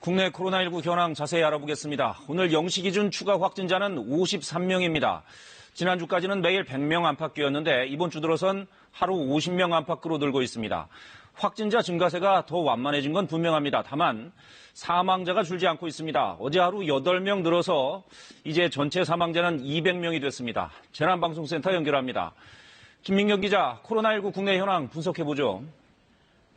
국내 코로나19 현황 자세히 알아보겠습니다. 오늘 0시 기준 추가 확진자는 53명입니다. 지난주까지는 매일 100명 안팎이었는데 이번 주 들어선 하루 50명 안팎으로 늘고 있습니다. 확진자 증가세가 더 완만해진 건 분명합니다. 다만 사망자가 줄지 않고 있습니다. 어제 하루 8명 늘어서 이제 전체 사망자는 200명이 됐습니다. 재난방송센터 연결합니다. 김민경 기자, 코로나19 국내 현황 분석해보죠.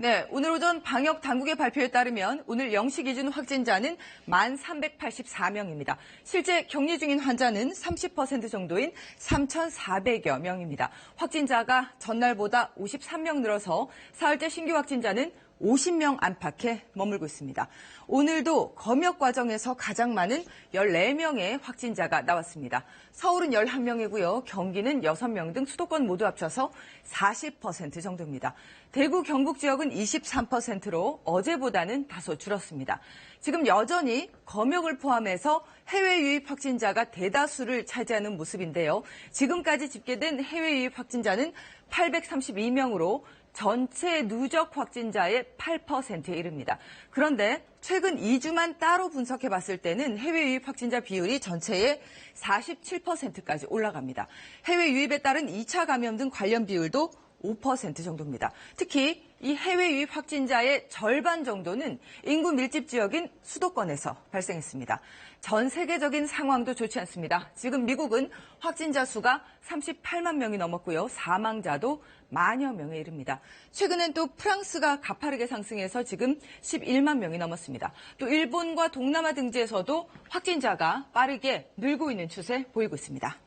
네, 오늘 오전 방역 당국의 발표에 따르면 오늘 0시 기준 확진자는 1,384명입니다. 실제 격리 중인 환자는 30% 정도인 3,400여 명입니다. 확진자가 전날보다 53명 늘어서 사흘째 신규 확진자는 50명 안팎에 머물고 있습니다. 오늘도 검역 과정에서 가장 많은 14명의 확진자가 나왔습니다. 서울은 11명이고요. 경기는 6명 등 수도권 모두 합쳐서 40% 정도입니다. 대구, 경북 지역은 23%로 어제보다는 다소 줄었습니다. 지금 여전히 검역을 포함해서 해외 유입 확진자가 대다수를 차지하는 모습인데요. 지금까지 집계된 해외 유입 확진자는 832명으로 전체 누적 확진자의 8%에 이릅니다. 그런데 최근 2주만 따로 분석해 봤을 때는 해외 유입 확진자 비율이 전체의 47%까지 올라갑니다. 해외 유입에 따른 2차 감염 등 관련 비율도 5% 정도입니다. 특히 이 해외 유입 확진자의 절반 정도는 인구 밀집 지역인 수도권에서 발생했습니다. 전 세계적인 상황도 좋지 않습니다. 지금 미국은 확진자 수가 38만 명이 넘었고요. 사망자도 만여 명에 이릅니다. 최근엔 또 프랑스가 가파르게 상승해서 지금 11만 명이 넘었습니다. 또 일본과 동남아 등지에서도 확진자가 빠르게 늘고 있는 추세 보이고 있습니다.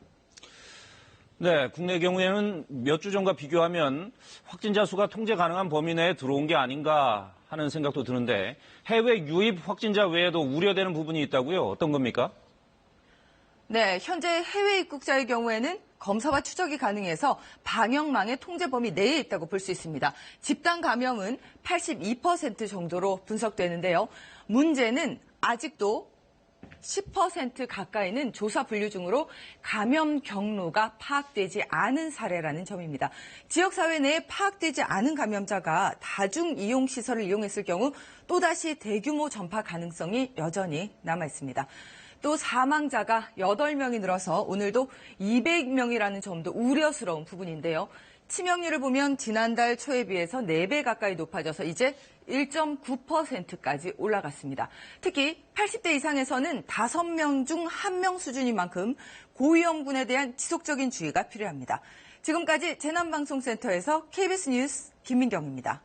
네, 국내 경우에는 몇 주 전과 비교하면 확진자 수가 통제 가능한 범위 내에 들어온 게 아닌가 하는 생각도 드는데 해외 유입 확진자 외에도 우려되는 부분이 있다고요? 어떤 겁니까? 네, 현재 해외 입국자의 경우에는 검사와 추적이 가능해서 방역망의 통제 범위 내에 있다고 볼 수 있습니다. 집단 감염은 82% 정도로 분석되는데요. 문제는 아직도 10% 가까이는 조사 분류 중으로 감염 경로가 파악되지 않은 사례라는 점입니다. 지역사회 내에 파악되지 않은 감염자가 다중이용시설을 이용했을 경우 또다시 대규모 전파 가능성이 여전히 남아있습니다. 또 사망자가 8명이 늘어서 오늘도 200명이라는 점도 우려스러운 부분인데요. 치명률을 보면 지난달 초에 비해서 4배 가까이 높아져서 이제 1.9%까지 올라갔습니다. 특히 80대 이상에서는 5명 중 1명 수준인 만큼 고위험군에 대한 지속적인 주의가 필요합니다. 지금까지 재난방송센터에서 KBS 뉴스 김민경입니다.